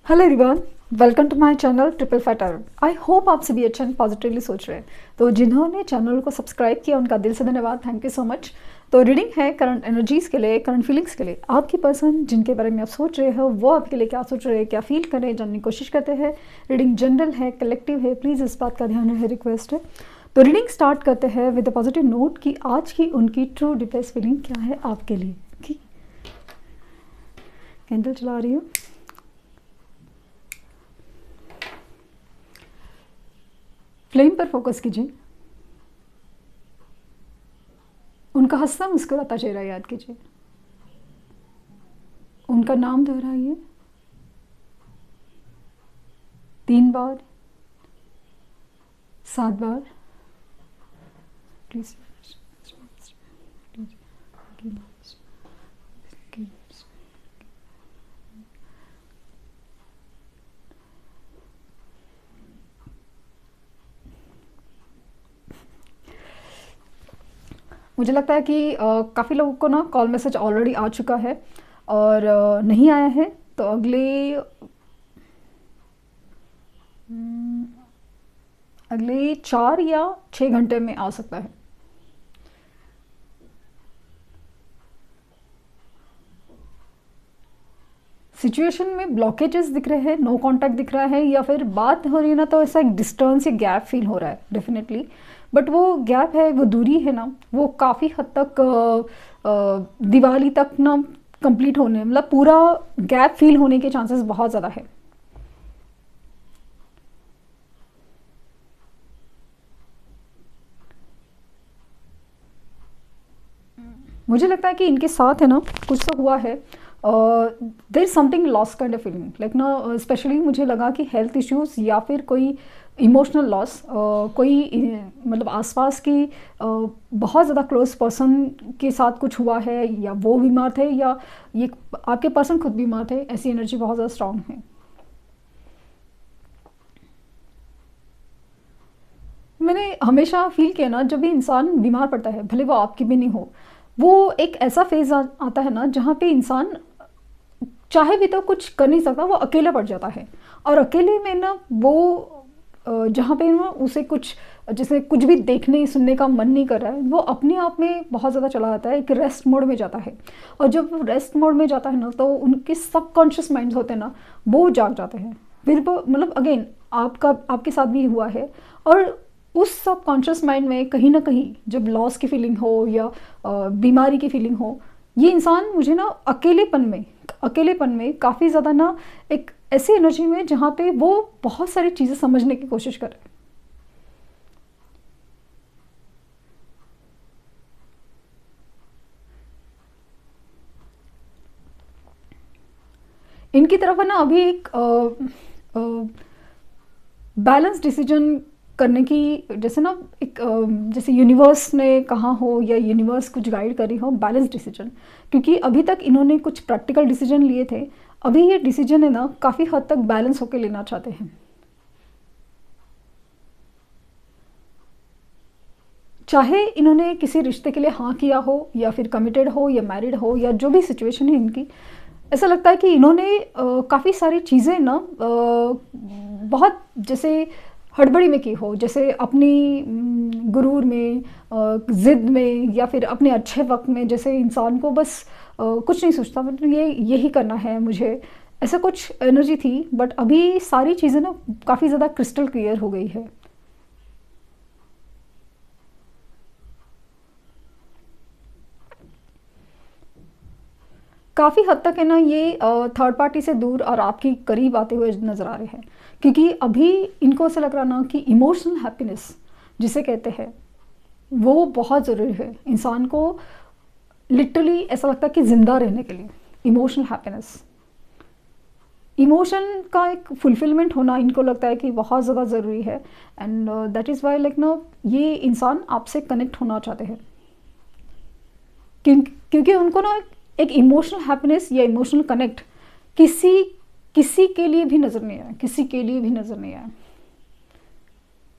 Hello everyone, welcome to my channel triple fatter. I hope आप सभी अच्छा and positively सोच रहे हैं। तो जिन्होंने चैनल को सब्सक्राइब किया उनका दिल से धन्यवाद, थैंक यू सो मच। तो रीडिंग है करंट एनर्जीज़ के लिए, करंट फीलिंग्स के लिए। आपकी पर्सन जिनके बारे में आप सोच रहे हो वो आपके लिए क्या सोच रहे हैं, क्या फील कर रहे हैं, जानने की कोशिश करते हैं। रीडिंग जनरल है, कलेक्टिव है, प्लीज़ इस बात का ध्यान रहे, रिक्वेस्ट है। तो रीडिंग स्टार्ट करते हैं विद अ पॉजिटिव नोट कि आज की उनकी ट्रू डीपेस्ट फीलिंग क्या है आपके लिए। कैंडल चला रही हूँ। फ्लेम पर फोकस कीजिए, उनका हंसता मुस्कुराता चेहरा याद कीजिए, उनका नाम दोहराइए 3 बार, 7 बार। प्लीज मुझे लगता है कि काफ़ी लोगों को ना कॉल मैसेज ऑलरेडी आ चुका है और नहीं आया है तो अगले 4 या 6 घंटे में आ सकता है। सिचुएशन में ब्लॉकेजेस दिख रहे हैं, नो कांटेक्ट दिख रहा है, या फिर बात हो रही है ना तो ऐसा एक डिस्टेंस या गैप फील हो रहा है डेफिनेटली। बट वो गैप है, वो दूरी है ना, वो काफ़ी हद तक दिवाली तक ना कंप्लीट होने, मतलब पूरा गैप फील होने के चांसेस बहुत ज़्यादा है। मुझे लगता है कि इनके साथ है ना कुछ तो हुआ है। There is something loss kind of feeling like ना, स्पेशली मुझे लगा कि हेल्थ इश्यूज या फिर कोई इमोशनल लॉस, कोई मतलब आसपास की बहुत ज़्यादा क्लोज पर्सन के साथ कुछ हुआ है, या वो बीमार थे या ये आपके पर्सन खुद बीमार थे। ऐसी एनर्जी बहुत ज़्यादा स्ट्रांग है। मैंने हमेशा फील किया ना, जब भी इंसान बीमार पड़ता है, भले वो आपकी भी नहीं हो, वो एक ऐसा फेज आता है ना जहाँ पे इंसान चाहे भी तो कुछ कर नहीं सकता, वो अकेला पड़ जाता है। और अकेले में ना वो जहाँ पे ना उसे कुछ, जैसे कुछ भी देखने सुनने का मन नहीं कर रहा है, वो अपने आप में बहुत ज़्यादा चला जाता है, एक रेस्ट मोड में जाता है। और जब वो रेस्ट मोड में जाता है ना तो उनके सबकॉन्शियस माइंड्स होते हैं ना, वो जाग जाते हैं। फिर वो मतलब अगेन आपके साथ भी हुआ है। और उस सबकॉन्शियस माइंड में कहीं ना कहीं जब लॉस की फीलिंग हो या बीमारी की फीलिंग हो, ये इंसान मुझे ना अकेलेपन में काफ़ी ज़्यादा ना एक ऐसी एनर्जी में जहाँ पे वो बहुत सारी चीज़ें समझने की कोशिश कर रहे हैं। इनकी तरफ है ना अभी एक बैलेंस डिसीजन करने की, जैसे ना एक जैसे यूनिवर्स ने कहा हो या यूनिवर्स कुछ गाइड करी हो, बैलेंस डिसीजन। क्योंकि अभी तक इन्होंने कुछ प्रैक्टिकल डिसीजन लिए थे, अभी ये डिसीजन है ना काफ़ी हद तक बैलेंस होकर लेना चाहते हैं। चाहे इन्होंने किसी रिश्ते के लिए हाँ किया हो, या फिर कमिटेड हो या मैरिड हो, या जो भी सिचुएशन है इनकी, ऐसा लगता है कि इन्होंने काफ़ी सारी चीज़ें ना बहुत जैसे हड़बड़ी में की हो, जैसे अपनी गुरूर में, ज़िद में, या फिर अपने अच्छे वक्त में, जैसे इंसान को बस कुछ नहीं सोचता, मतलब ये यही करना है मुझे, ऐसा कुछ एनर्जी थी। बट अभी सारी चीज़ें ना काफ़ी ज़्यादा क्रिस्टल क्लियर हो गई है। काफ़ी हद तक है ना ये थर्ड पार्टी से दूर और आपकी करीब आते हुए नज़र आ रहे हैं। क्योंकि अभी इनको ऐसा लग रहा ना कि इमोशनल हैप्पीनेस जिसे कहते हैं, वो बहुत ज़रूरी है इंसान को। लिटरली ऐसा लगता है कि ज़िंदा रहने के लिए इमोशनल हैप्पीनेस, इमोशन का एक फुलफिलमेंट होना इनको लगता है कि बहुत ज़्यादा ज़रूरी है। And that is why like no, ये इंसान आपसे कनेक्ट होना चाहते हैं। क्योंकि उनको ना एक इमोशनल हैप्पीनेस या इमोशनल कनेक्ट किसी किसी के लिए भी नज़र नहीं आया, किसी के लिए भी नज़र नहीं आया।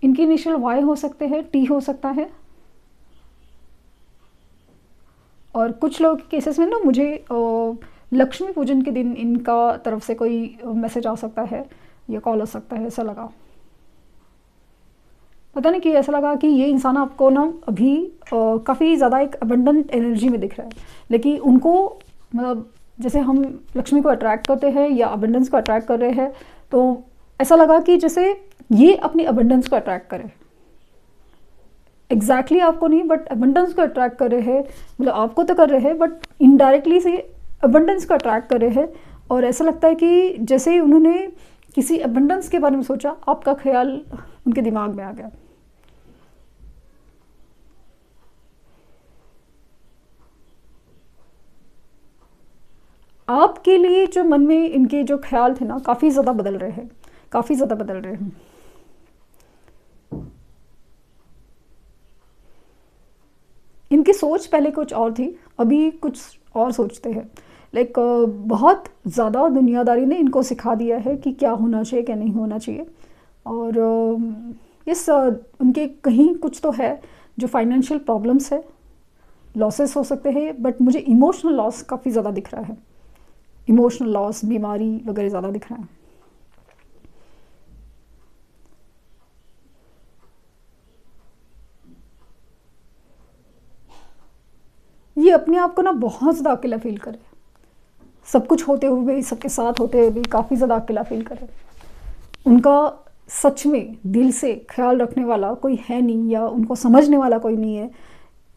इनके इनिशियल वाई हो सकते हैं, टी हो सकता है। और कुछ लोगों के केसेस में ना मुझे लक्ष्मी पूजन के दिन इनका तरफ से कोई मैसेज आ सकता है या कॉल आ सकता है, ऐसा लगा। पता नहीं कि ऐसा लगा कि ये इंसान आपको ना अभी काफ़ी ज़्यादा एक अबंडेंट एनर्जी में दिख रहा है, लेकिन उनको मतलब जैसे हम लक्ष्मी को अट्रैक्ट करते हैं या अबंडेंस को अट्रैक्ट कर रहे हैं, तो ऐसा लगा कि जैसे ये अपनी अबंडेंस को अट्रैक्ट करे। एग्जैक्टली आपको नहीं, बट अबंडेंस को अट्रैक्ट कर रहे हैं, मतलब आपको तो कर रहे हैं बट इनडायरेक्टली से अबंडेंस को अट्रैक्ट कर रहे हैं। और ऐसा लगता है कि जैसे उन्होंने किसी अबंडेंस के बारे में सोचा, आपका ख्याल उनके दिमाग में आ गया। आपके लिए जो मन में इनके जो ख्याल थे ना, काफ़ी ज़्यादा बदल रहे हैं, काफ़ी ज़्यादा बदल रहे हैं। इनकी सोच पहले कुछ और थी, अभी कुछ और सोचते हैं। लाइक बहुत ज़्यादा दुनियादारी ने इनको सिखा दिया है कि क्या होना चाहिए क्या नहीं होना चाहिए। और इस उनके कहीं कुछ तो है जो फाइनेंशियल प्रॉब्लम्स है, लॉसेस हो सकते हैं, बट मुझे इमोशनल लॉस काफ़ी ज़्यादा दिख रहा है। इमोशनल लॉस, बीमारी वगैरह ज़्यादा दिख रहा है। ये अपने आप को ना बहुत ज़्यादा अकेला फील करे, सब कुछ होते हुए भी, सबके साथ होते हुए भी काफ़ी ज़्यादा अकेला फील करे। उनका सच में दिल से ख्याल रखने वाला कोई है नहीं, या उनको समझने वाला कोई नहीं है,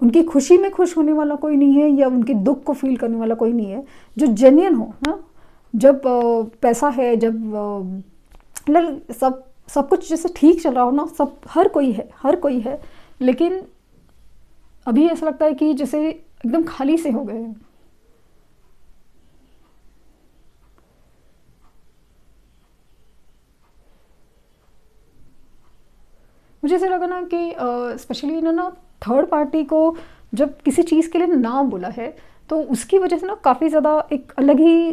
उनकी खुशी में खुश होने वाला कोई नहीं है, या उनके दुख को फील करने वाला कोई नहीं है जो जेन्युइन हो ना। जब पैसा है, जब मतलब सब कुछ जैसे ठीक चल रहा हो ना, सब हर कोई है, हर कोई है, लेकिन अभी ऐसा लगता है कि जैसे एकदम खाली से हो गए हैं। मुझे ऐसा लगा ना कि स्पेशली इन्होंने ना थर्ड पार्टी को जब किसी चीज़ के लिए ना बोला है, तो उसकी वजह से ना काफ़ी ज़्यादा एक अलग ही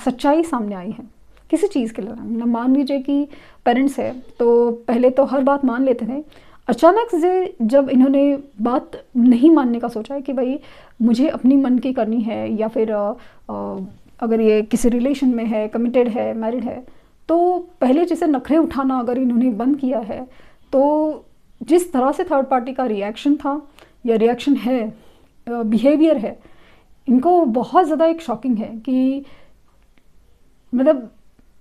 सच्चाई सामने आई है किसी चीज़ के लिए ना। मान लीजिए कि पेरेंट्स है, तो पहले तो हर बात मान लेते थे, अचानक से जब इन्होंने बात नहीं मानने का सोचा है कि भाई मुझे अपनी मन की करनी है, या फिर अगर ये किसी रिलेशन में है, कमिटेड है, मैरिड है, तो पहले जैसे नखरे उठाना अगर इन्होंने बंद किया है, तो जिस तरह से थर्ड पार्टी का रिएक्शन था या रिएक्शन है, बिहेवियर है, इनको बहुत ज़्यादा एक शॉकिंग है कि मतलब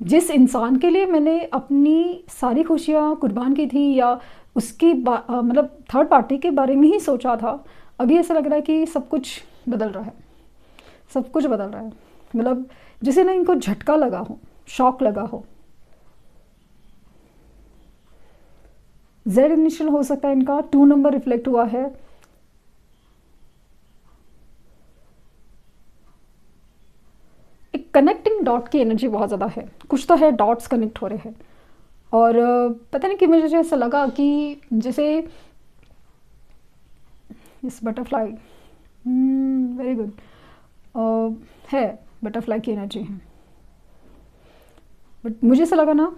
जिस इंसान के लिए मैंने अपनी सारी खुशियाँ कुर्बान की थी, या उसकी मतलब थर्ड पार्टी के बारे में ही सोचा था, अभी ऐसा लग रहा है कि सब कुछ बदल रहा है, सब कुछ बदल रहा है। मतलब जिसे ना इनको झटका लगा हो, शॉक लगा हो। जेड इनिशियल हो सकता है इनका, 2 नंबर रिफ्लेक्ट हुआ है। एक कनेक्टिंग डॉट की एनर्जी बहुत ज़्यादा है, कुछ तो है, डॉट्स कनेक्ट हो रहे हैं। और पता नहीं कि मुझे ऐसा लगा कि जैसे इस बटरफ्लाई, वेरी गुड, है बटरफ्लाई की एनर्जी है, बट मुझे ऐसा लगा ना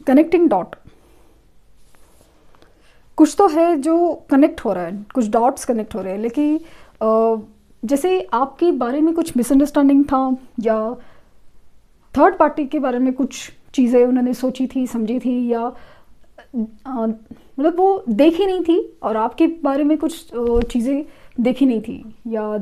कनेक्टिंग डॉट, कुछ तो है जो कनेक्ट हो रहा है, कुछ डॉट्स कनेक्ट हो रहे हैं, लेकिन जैसे आपके बारे में कुछ मिसअंडरस्टैंडिंग था, या थर्ड पार्टी के बारे में कुछ चीज़ें उन्होंने सोची थी, समझी थी, या मतलब वो देखी नहीं थी, और आपके बारे में कुछ चीज़ें देखी नहीं थी, या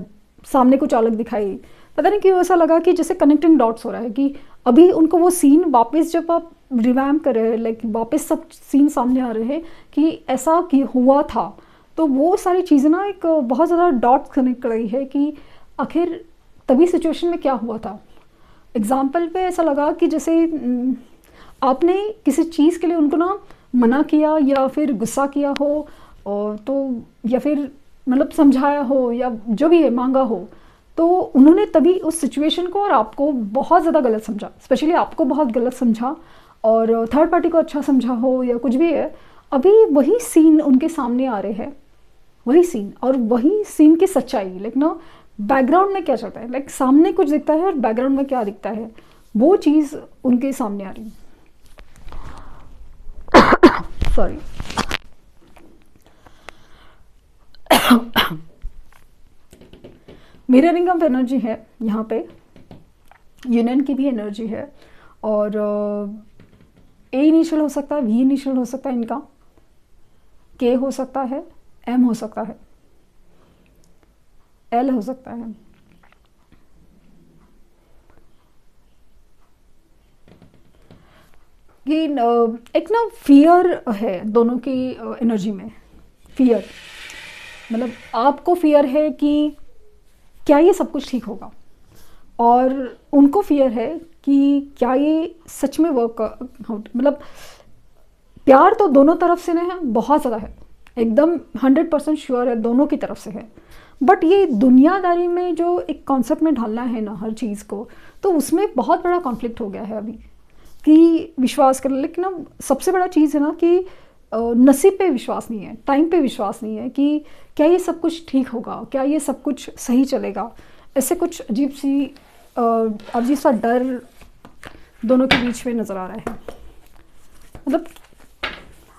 सामने कुछ अलग दिखाई। पता नहीं क्यों ऐसा लगा कि जैसे कनेक्टिंग डॉट्स हो रहा है, कि अभी उनको वो सीन वापस जब आप रिवैम्प कर रहे हैं, लाइक वापस सब सीन सामने आ रहे हैं कि ऐसा कि हुआ था, तो वो सारी चीज़ें ना एक बहुत ज़्यादा डॉट्स कनेक्ट कर रही है कि आखिर तभी सिचुएशन में क्या हुआ था। एग्जाम्पल पे ऐसा लगा कि जैसे आपने किसी चीज़ के लिए उनको ना मना किया, या फिर गुस्सा किया हो, और तो या फिर मतलब समझाया हो, या जो भी है मांगा हो, तो उन्होंने तभी उस सिचुएशन को और आपको बहुत ज़्यादा गलत समझा, स्पेशली आपको बहुत गलत समझा, और थर्ड पार्टी को अच्छा समझा हो, या कुछ भी है। अभी वही सीन उनके सामने आ रहे हैं, वही सीन, और वही सीन की सच्चाई, लाइक ना बैकग्राउंड में क्या चलता है, लाइक सामने कुछ दिखता है और बैकग्राउंड में क्या दिखता है, वो चीज़ उनके सामने आ रही है। सॉरी। मिररिंग ऑफ एनर्जी है यहाँ पे, यूनियन की भी एनर्जी है, और ए इनिशियल हो सकता है, वी इनिशियल हो सकता है इनका, के हो सकता है, एम हो सकता है, एल हो सकता है। ये एक ना फियर है दोनों की एनर्जी में। फियर मतलब आपको फियर है कि क्या ये सब कुछ ठीक होगा, और उनको फियर है कि क्या ये सच में वर्क आउट, मतलब प्यार तो दोनों तरफ से ना है, बहुत ज़्यादा है, एकदम 100% श्योर है, दोनों की तरफ से है। बट ये दुनियादारी में जो एक कॉन्सेप्ट में ढालना है ना हर चीज़ को, तो उसमें बहुत बड़ा कॉन्फ्लिक्ट हो गया है अभी कि विश्वास कर। लेकिन ना सबसे बड़ा चीज़ है ना कि नसीब पे विश्वास नहीं है, टाइम पे विश्वास नहीं है कि क्या ये सब कुछ ठीक होगा, क्या ये सब कुछ सही चलेगा। ऐसे कुछ अजीब सा डर दोनों के बीच में नज़र आ रहा है। मतलब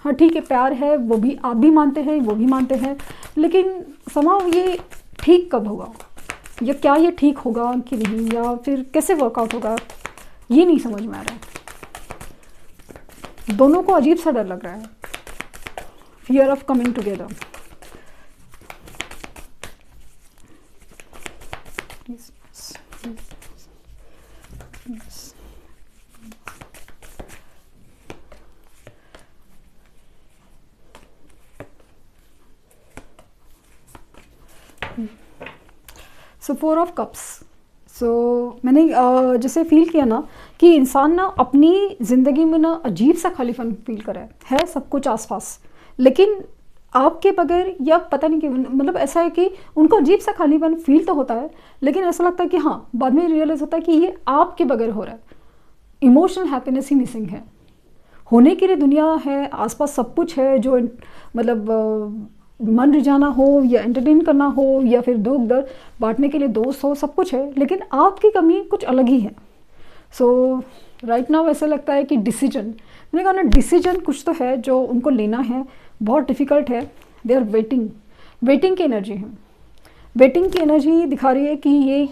हाँ ठीक है, प्यार है, वो भी आप भी मानते हैं, वो भी मानते हैं, लेकिन समाव ये ठीक कब होगा, या क्या ये ठीक होगा कि नहीं, या फिर कैसे वर्कआउट होगा, ये नहीं समझ में आ रहा है। दोनों को अजीब सा डर लग रहा है, fear of coming together. So 4 of cups. So मैंने जैसे फील किया ना कि इंसान ना अपनी ज़िंदगी में ना अजीब सा खालीपन फील कर रहा है सब कुछ आसपास, लेकिन आपके बगैर, या पता नहीं क्यों, मतलब ऐसा है कि उनको अजीब सा खालीपन फील तो होता है, लेकिन ऐसा लगता है कि हाँ बाद में रियलाइज़ होता है कि ये आपके बगैर हो रहा है। इमोशनल हैप्पीनेस ही मिसिंग है। होने के लिए दुनिया है, आसपास सब कुछ है, जो मतलब मन रिझाना हो या एंटरटेन करना हो या फिर दुख दर्द बांटने के लिए दोस्त हो, सब कुछ है, लेकिन आपकी कमी कुछ अलग ही है। सो राइट नाउ ऐसा लगता है कि डिसीजन, मैंने कहा ना डिसीजन कुछ तो है जो उनको लेना है, बहुत डिफ़िकल्ट है। दे आर वेटिंग की एनर्जी है, वेटिंग की एनर्जी दिखा रही है कि ये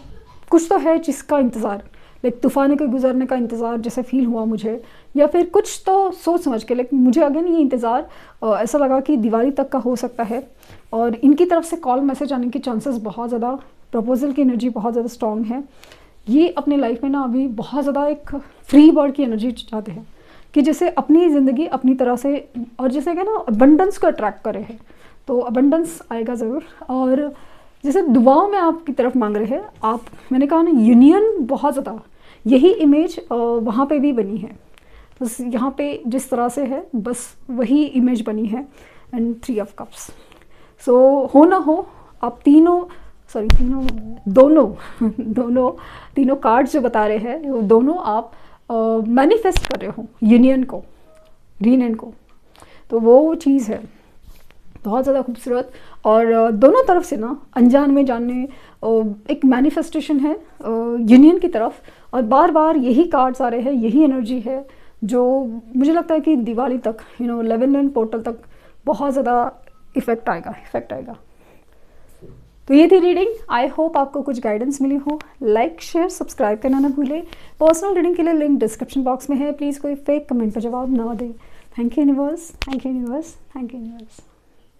कुछ तो है जिसका इंतज़ार, लाइक तूफ़ान के गुजरने का इंतज़ार जैसे फील हुआ मुझे, या फिर कुछ तो सोच समझ के। लेकिन मुझे अगेन ये इंतज़ार ऐसा लगा कि दिवाली तक का हो सकता है, और इनकी तरफ से कॉल मैसेज आने के चांसेस बहुत ज़्यादा, प्रपोजल की एनर्जी बहुत ज़्यादा स्ट्रॉन्ग है। ये अपने लाइफ में ना अभी बहुत ज़्यादा एक फ्री बर्ड की एनर्जी चाहते हैं कि जैसे अपनी ज़िंदगी अपनी तरह से, और जैसे क्या ना अबंडेंस को अट्रैक्ट करे है, तो अबंडेंस आएगा ज़रूर। और जैसे दुआओं में आपकी तरफ मांग रहे हैं आप, मैंने कहा ना यूनियन बहुत ज़्यादा, यही इमेज वहाँ पे भी बनी है, बस यहाँ पे जिस तरह से है बस वही इमेज बनी है। And 3 of cups. सो हो ना हो आप तीनों कार्ड्स जो बता रहे हैं वो दोनों आप मैनिफेस्ट कर रहे हो यूनियन को, रीयूनियन को, तो वो चीज़ है बहुत ज़्यादा खूबसूरत। और दोनों तरफ से ना अनजान में जानने एक मैनिफेस्टेशन है यूनियन की तरफ, और बार बार यही कार्ड्स आ रहे हैं, यही एनर्जी है जो मुझे लगता है कि दिवाली तक 11 पोर्टल तक बहुत ज़्यादा इफेक्ट आएगा। तो ये थी रीडिंग। आई होप आपको कुछ गाइडेंस मिली हो। लाइक शेयर सब्सक्राइब करना ना भूलें। पर्सनल रीडिंग के लिए लिंक डिस्क्रिप्शन बॉक्स में है, प्लीज़ कोई फेक कमेंट पर जवाब ना दें। Thank you universe, thank you universe, thank you universe.